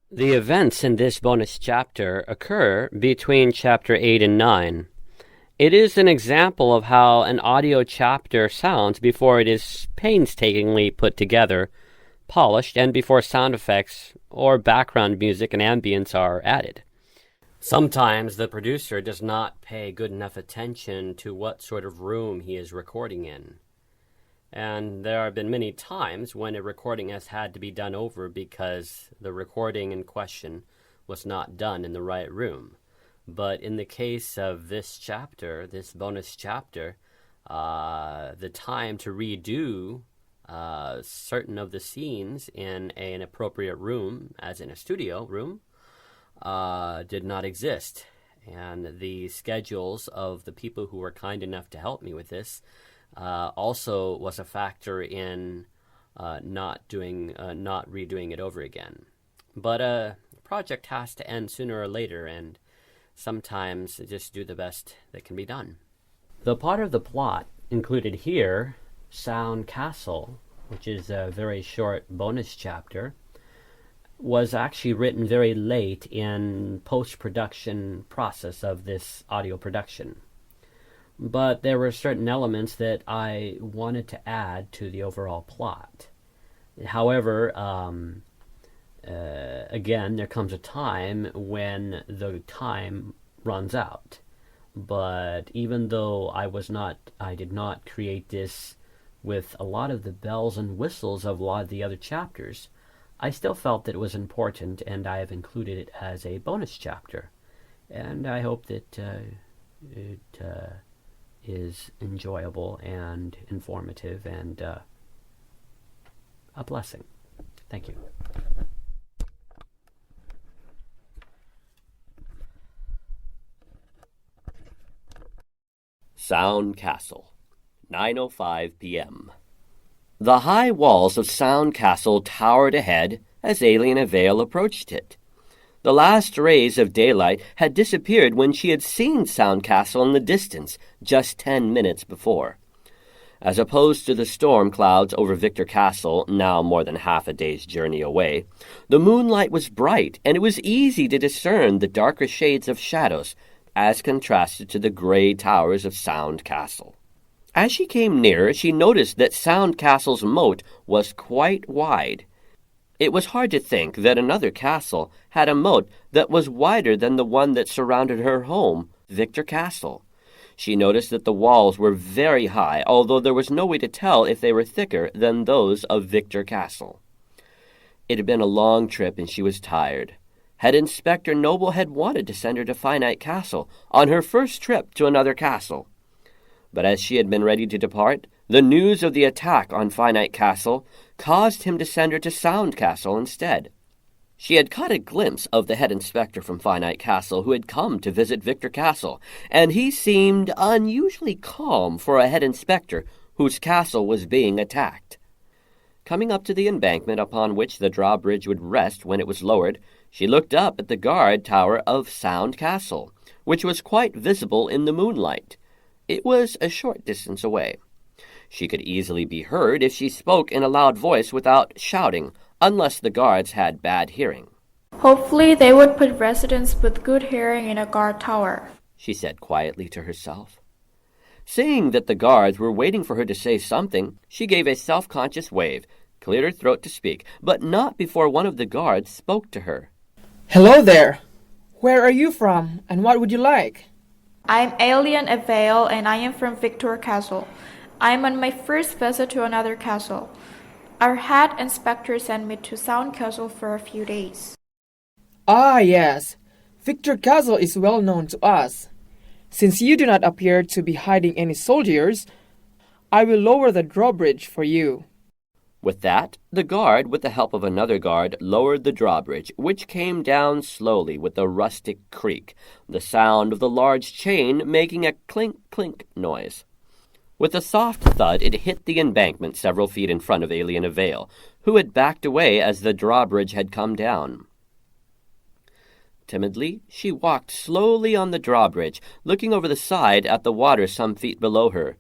The events in this bonus chapter occur between chapter 8 and 9. It is an example of how an audio chapter sounds before it is painstakingly put together, polished, and before sound effects or background music and ambience are added. Sometimes the producer does not pay good enough attention to what sort of room he is recording in. And there have been many times when a recording has had to be done over because the recording in question was not done in the right room. But in the case of this chapter, this bonus chapter, the time to redo certain of the scenes in an appropriate room, as in a studio room, did not exist. And the schedules of the people who were kind enough to help me with this also was a factor in not redoing it over again. But a project has to end sooner or later, and sometimes just do the best that can be done. The part of the plot included here, SoulCastles, which is a very short bonus chapter, was actually written very late in post-production process of this audio production. But there were certain elements that I wanted to add to the overall plot. However, again, there comes a time when the time runs out. But even though I did not create this with a lot of the bells and whistles of a lot of the other chapters, I still felt that it was important, and I have included it as a bonus chapter. And I hope that it is enjoyable and informative and a blessing. Thank you. SoulCastles, 9:05 p.m. The high walls of SoulCastles towered ahead as Alien Vale approached it. The last rays of daylight had disappeared when she had seen SoulCastles in the distance just 10 minutes before. As opposed to the storm clouds over Victor Castle, now more than half a day's journey away, the moonlight was bright, and it was easy to discern the darker shades of shadows as contrasted to the gray towers of SoulCastles. As she came nearer, she noticed that SoulCastles' moat was quite wide. It was hard to think that another castle had a moat that was wider than the one that surrounded her home, Victor Castle. She noticed that the walls were very high, although there was no way to tell if they were thicker than those of Victor Castle. It had been a long trip, and she was tired. Head Inspector Noble had wanted to send her to Finite Castle on her first trip to another castle. But as she had been ready to depart, the news of the attack on Finite Castle caused him to send her to SoulCastles instead. She had caught a glimpse of the head inspector from Finite Castle who had come to visit Victor Castle, and he seemed unusually calm for a head inspector whose castle was being attacked. Coming up to the embankment upon which the drawbridge would rest when it was lowered, she looked up at the guard tower of SoulCastles, which was quite visible in the moonlight. It was a short distance away. She could easily be heard if she spoke in a loud voice without shouting, unless the guards had bad hearing. Hopefully they would put residents with good hearing in a guard tower, she said quietly to herself. Seeing that the guards were waiting for her to say something, she gave a self-conscious wave, cleared her throat to speak, but not before one of the guards spoke to her. Hello there. Where are you from, and what would you like? I'm Alien Avail, and I am from Victor Castle. I'm on my first visit to another castle. Our head inspector sent me to SoulCastles for a few days. Ah, yes. Victor Castle is well known to us. Since you do not appear to be hiding any soldiers, I will lower the drawbridge for you. With that, the guard, with the help of another guard, lowered the drawbridge, which came down slowly with a rustic creak, the sound of the large chain making a clink-clink noise. With a soft thud, it hit the embankment several feet in front of Alien Avail, who had backed away as the drawbridge had come down. Timidly, she walked slowly on the drawbridge, looking over the side at the water some feet below her.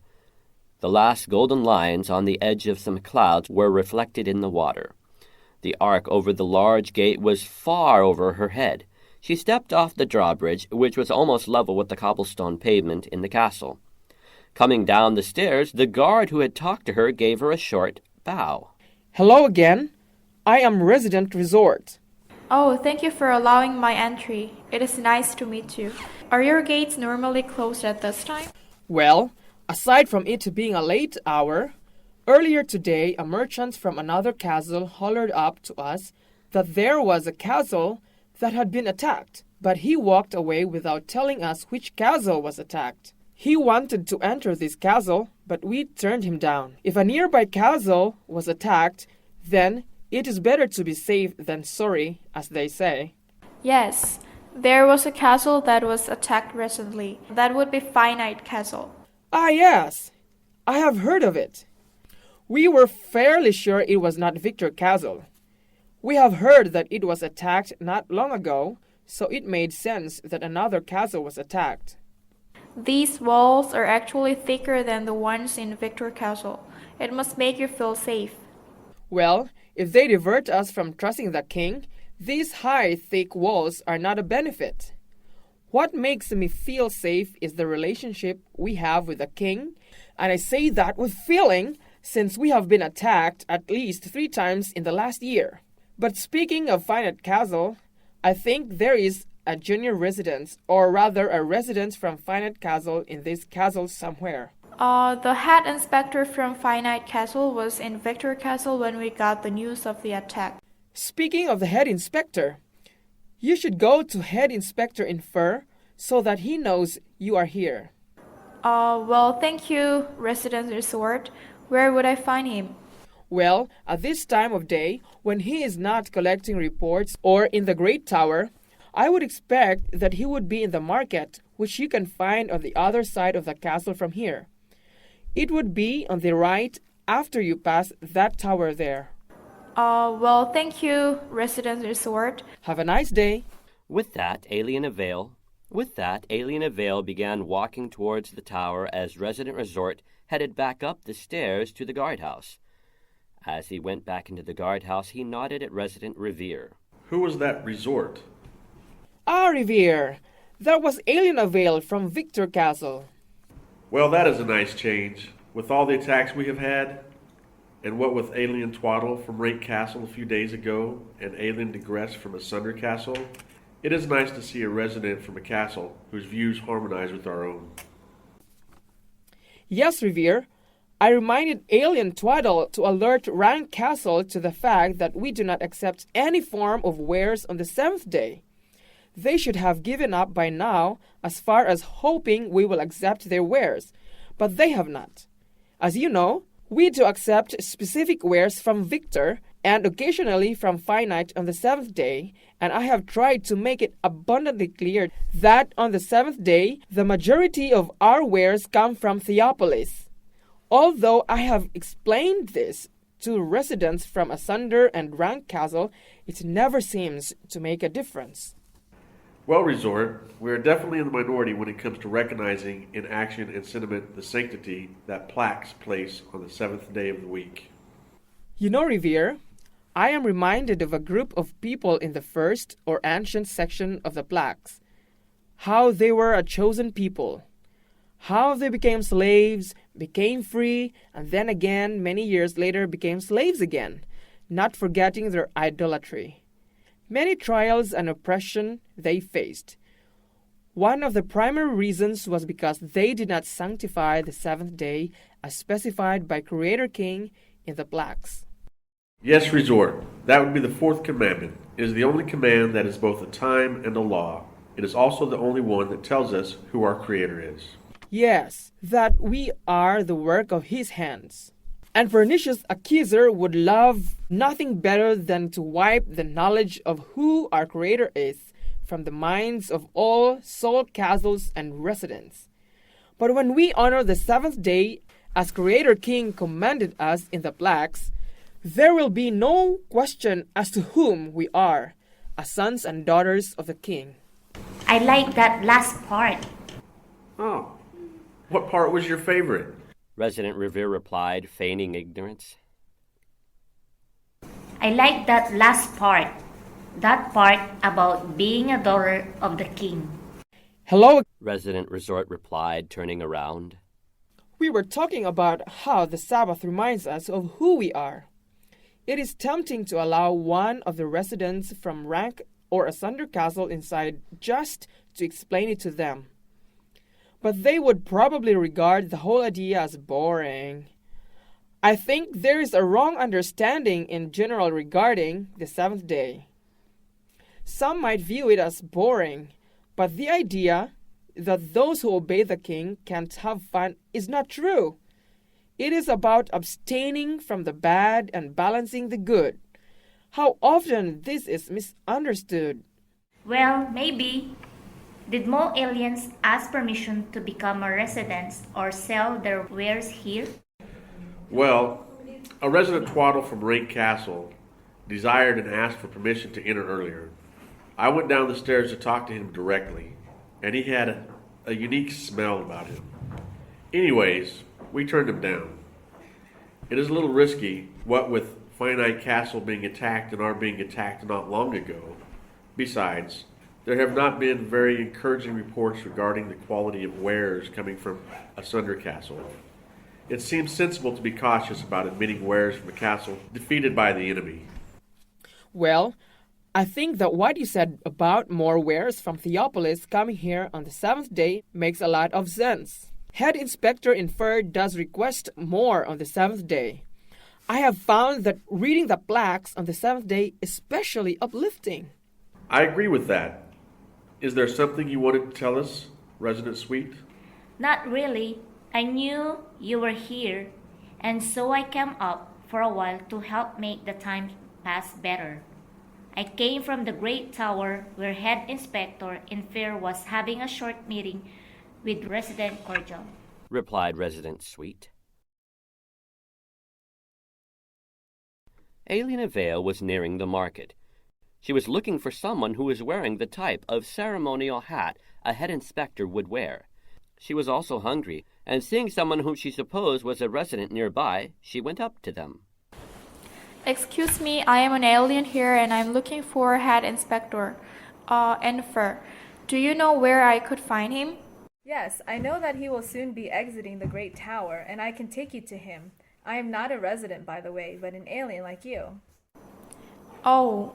The last golden lines on the edge of some clouds were reflected in the water. The arc over the large gate was far over her head. She stepped off the drawbridge, which was almost level with the cobblestone pavement in the castle. Coming down the stairs, the guard who had talked to her gave her a short bow. Hello again. I am Resident Resort. Oh, thank you for allowing my entry. It is nice to meet you. Are your gates normally closed at this time? Well, aside from it being a late hour, earlier today a merchant from another castle hollered up to us that there was a castle that had been attacked, but he walked away without telling us which castle was attacked. He wanted to enter this castle, but we turned him down. If a nearby castle was attacked, then it is better to be safe than sorry, as they say. Yes, there was a castle that was attacked recently. That would be Finite Castle. Ah, yes. I have heard of it. We were fairly sure it was not Victor Castle. We have heard that it was attacked not long ago, so it made sense that another castle was attacked. These walls are actually thicker than the ones in Victor Castle. It must make you feel safe. Well, if they divert us from trusting the king, these high, thick walls are not a benefit. What makes me feel safe is the relationship we have with the king, and I say that with feeling since we have been attacked at least 3 times in the last year. But speaking of Finite Castle, I think there is a junior resident, or rather a resident from Finite Castle in this castle somewhere. The head inspector from Finite Castle was in Victor Castle when we got the news of the attack. Speaking of the head inspector, you should go to head inspector in Fur so that he knows you are here. Well, thank you, Resident Resort. Where would I find him? Well, at this time of day, when he is not collecting reports or in the Great Tower, I would expect that he would be in the market, which you can find on the other side of the castle from here. It would be on the right after you pass that tower there. Well, thank you, Resident Resort. Have a nice day. With that, Alien Avail began walking towards the tower as Resident Resort headed back up the stairs to the guardhouse. As he went back into the guardhouse, he nodded at Resident Revere. Who was that Resort? Ah, Revere. That was Alien Avail from Victor Castle. Well, that is a nice change. With all the attacks we have had, and what with Alien Twaddle from Rake Castle a few days ago, and Alien Digress from Asunder Castle, it is nice to see a resident from a castle whose views harmonize with our own. Yes, Revere. I reminded Alien Twaddle to alert Rank Castle to the fact that we do not accept any form of wares on the 7th day. They should have given up by now as far as hoping we will accept their wares, but they have not. As you know, we do accept specific wares from Victor and occasionally from Finite on the 7th day, and I have tried to make it abundantly clear that on the 7th day, the majority of our wares come from Theopolis. Although I have explained this to residents from Asunder and Rank Castle, it never seems to make a difference. Well, Resort, we are definitely in the minority when it comes to recognizing in action and sentiment the sanctity that plaques place on the 7th day of the week. You know, Revere, I am reminded of a group of people in the first or ancient section of the plaques. How they were a chosen people. How they became slaves, became free, and then again, many years later, became slaves again, not forgetting their idolatry. Many trials and oppression they faced. One of the primary reasons was because they did not sanctify the 7th day as specified by Creator King in the plaques. Yes, Resort, that would be the 4th commandment. It is the only command that is both a time and a law. It is also the only one that tells us who our Creator is. Yes, that we are the work of His hands. And pernicious accuser would love nothing better than to wipe the knowledge of who our Creator is from the minds of all SoulCastles and residents. But when we honor the 7th day as Creator King commanded us in the plaques, there will be no question as to whom we are, as sons and daughters of the King. I like that last part. Oh, what part was your favorite? Resident Revere replied, feigning ignorance. I like that last part. That part about being a daughter of the king. Hello. Resident Resort replied, turning around. We were talking about how the Sabbath reminds us of who we are. It is tempting to allow one of the residents from rank or asunder castle inside just to explain it to them. But they would probably regard the whole idea as boring. I think there is a wrong understanding in general regarding the seventh day. Some might view it as boring, but the idea that those who obey the king can't have fun is not true. It is about abstaining from the bad and balancing the good. How often this is misunderstood. Well, maybe. Did more aliens ask permission to become a resident or sell their wares here? Well, a resident twaddle from Rank Castle desired and asked for permission to enter earlier. I went down the stairs to talk to him directly, and he had a unique smell about him. Anyways, we turned him down. It is a little risky, what with Finite Castle being attacked and our being attacked not long ago. Besides, there have not been very encouraging reports regarding the quality of wares coming from Asunder Castle. It seems sensible to be cautious about admitting wares from a castle defeated by the enemy. Well, I think that what you said about more wares from Theopolis coming here on the seventh day makes a lot of sense. Head Inspector inferred does request more on the seventh day. I have found that reading the plaques on the seventh day is especially uplifting. I agree with that. Is there something you wanted to tell us, Resident Sweet? Not really. I knew you were here, and so I came up for a while to help make the time pass better. I came from the Great Tower where Head Inspector Infer was having a short meeting with Resident Cordial, replied Resident Sweet. Alien Vale was nearing the market. She was looking for someone who was wearing the type of ceremonial hat a head inspector would wear. She was also hungry, and seeing someone whom she supposed was a resident nearby, she went up to them. Excuse me, I am an alien here and I'm looking for Head Inspector, Enfer. Do you know where I could find him? Yes, I know that he will soon be exiting the Great Tower, and I can take you to him. I am not a resident, by the way, but an alien like you. Oh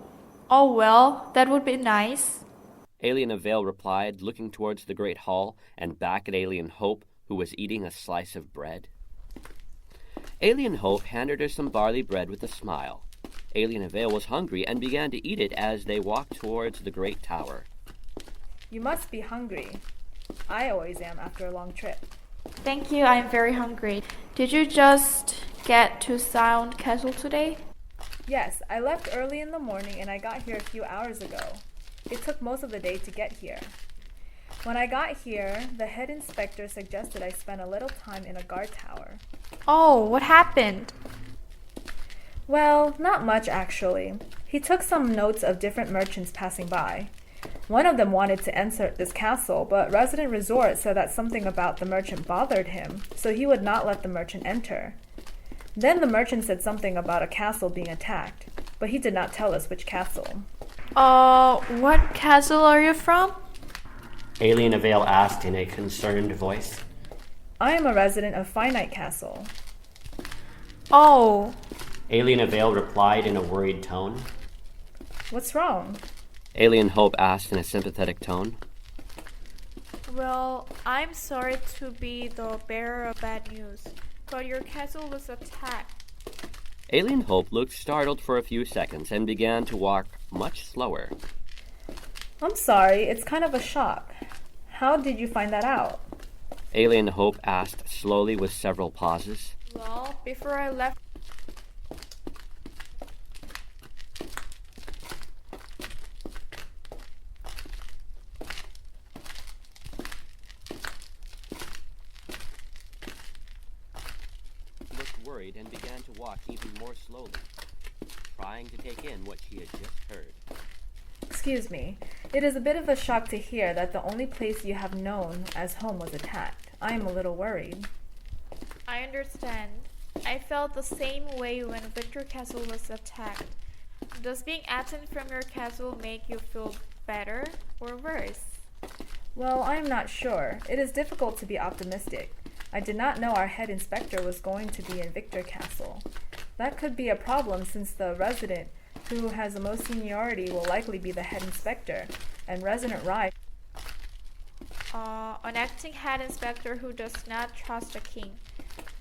well, that would be nice. Alien Vale replied, looking towards the great hall and back at Alien Hope, who was eating a slice of bread. Alien Hope handed her some barley bread with a smile. Alien Vale was hungry and began to eat it as they walked towards the great tower. You must be hungry. I always am after a long trip. Thank you, I'm very hungry. Did you just get to SoulCastles today? Yes, I left early in the morning and I got here a few hours ago. It took most of the day to get here. When I got here, the head inspector suggested I spend a little time in a guard tower. Oh, what happened? Well, not much actually. He took some notes of different merchants passing by. One of them wanted to enter this castle, but Resident Resort said that something about the merchant bothered him, so he would not let the merchant enter. Then the merchant said something about a castle being attacked, but he did not tell us which castle. What castle are you from? Alien Vale asked in a concerned voice. I am a resident of Finite Castle. Oh. Alien Vale replied in a worried tone. What's wrong? Alien Hope asked in a sympathetic tone. Well, I'm sorry to be the bearer of bad news, but your castle was attacked. Alien Hope looked startled for a few seconds and began to walk much slower. I'm sorry, it's kind of a shock. How did you find that out? Alien Hope asked slowly with several pauses. Well, before I left... Looked worried and began to walk even more slowly, trying to take in what she had just heard. Excuse me. It is a bit of a shock to hear that the only place you have known as home was attacked. I am a little worried. I understand. I felt the same way when Victor Castle was attacked. Does being absent from your castle make you feel better or worse? Well, I am not sure. It is difficult to be optimistic. I did not know our head inspector was going to be in Victor Castle. That could be a problem since the resident who has the most seniority will likely be the head inspector, and Resident Rye. An acting head inspector who does not trust the king.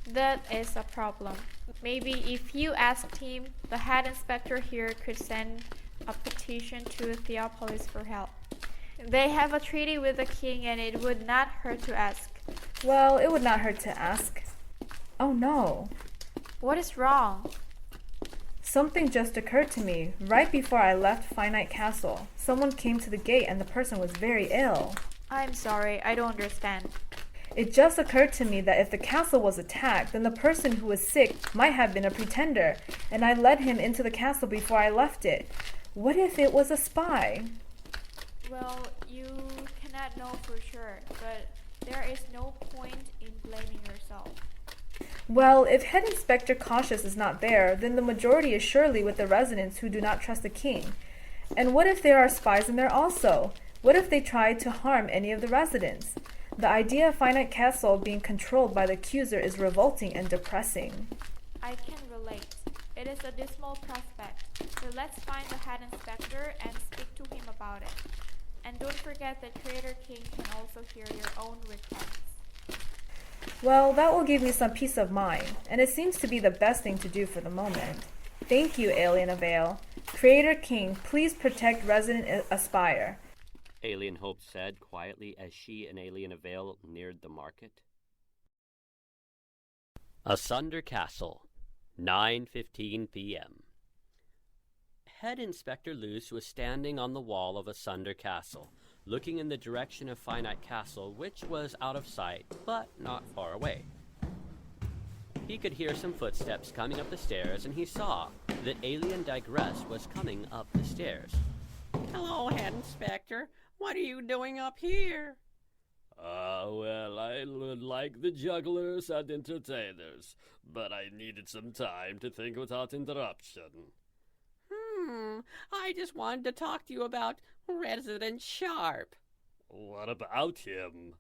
That is a problem. Maybe if you asked him, the head inspector here could send a petition to Theopolis for help. They have a treaty with the king and it would not hurt to ask. Well, it would not hurt to ask. Oh no. What is wrong? Something just occurred to me. Right before I left Finite Castle, someone came to the gate and the person was very ill. I'm sorry, I don't understand. It just occurred to me that if the castle was attacked, then the person who was sick might have been a pretender, and I led him into the castle before I left it. What if it was a spy? Well, you cannot know for sure, but there is no point in blaming yourself. Well, if Head Inspector Cautious is not there, then the majority is surely with the residents who do not trust the king. And what if there are spies in there also? What if they tried to harm any of the residents? The idea of Finite Castle being controlled by the accuser is revolting and depressing. I can relate. It is a dismal prospect. So let's find the head inspector and speak to him about it. And don't forget that Creator King can also hear your own requests. Well, that will give me some peace of mind, and it seems to be the best thing to do for the moment. Thank you, Alien Avail. Creator King, please protect Resident Aspire. Alien Hope said quietly as she and Alien Avail neared the market. Asunder Castle, 9:15 p.m. Head Inspector Luce was standing on the wall of Asunder Castle, looking in the direction of Finite Castle, which was out of sight, but not far away. He could hear some footsteps coming up the stairs, and he saw that Alien Digress was coming up the stairs. Hello, Head Inspector. What are you doing up here? Well, I like the jugglers and entertainers, but I needed some time to think without interruption. I just wanted to talk to you about Resident Sharp. What about him?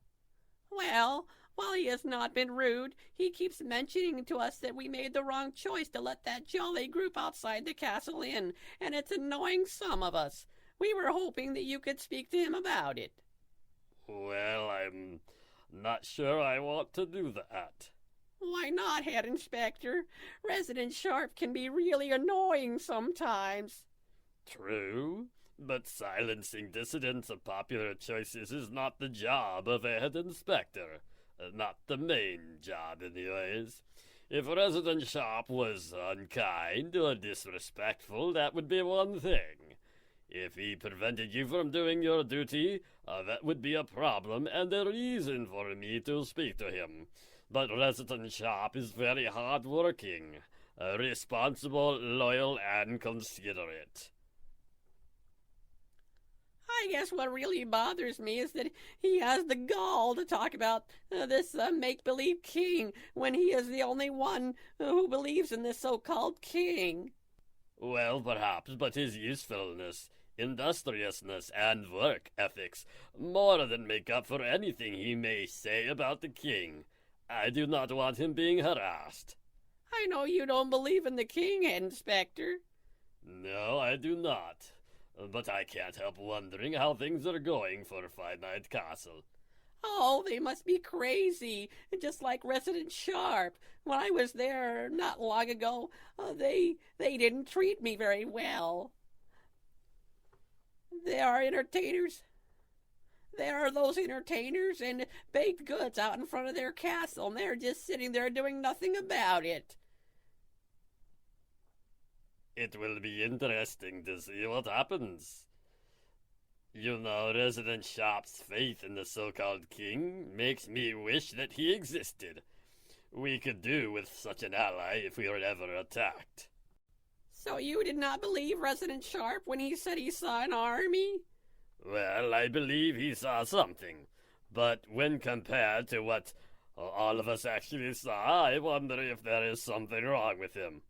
Well, while he has not been rude, he keeps mentioning to us that we made the wrong choice to let that jolly group outside the castle in, and it's annoying some of us. We were hoping that you could speak to him about it. Well, I'm not sure I want to do that. Why not, Head Inspector? Resident Sharp can be really annoying sometimes. True, but silencing dissidents of popular choices is not the job of a head inspector. Not the main job, anyways. If Resident Sharp was unkind or disrespectful, that would be one thing. If he prevented you from doing your duty, that would be a problem and a reason for me to speak to him. But Resident Sharp is very hard-working, responsible, loyal, and considerate. I guess what really bothers me is that he has the gall to talk about this make-believe king when he is the only one who believes in this so-called king. Well, perhaps, but his usefulness, industriousness, and work ethics more than make up for anything he may say about the king. I do not want him being harassed. I know you don't believe in the king, Inspector. No, I do not. But I can't help wondering how things are going for Finite Castle. Oh, they must be crazy, just like Resident Sharp. When I was there not long ago, they didn't treat me very well. There are those entertainers and baked goods out in front of their castle, and they're just sitting there doing nothing about it. It will be interesting to see what happens. You know, Resident Sharp's faith in the so-called king makes me wish that he existed. We could do with such an ally if we were ever attacked. So you did not believe Resident Sharp when he said he saw an army? Well, I believe he saw something, but when compared to what all of us actually saw, I wonder if there is something wrong with him.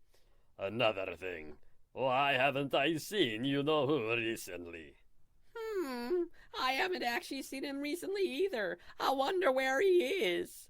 Another thing, Why haven't I seen you-know-who recently? I haven't actually seen him recently either. I wonder where he is.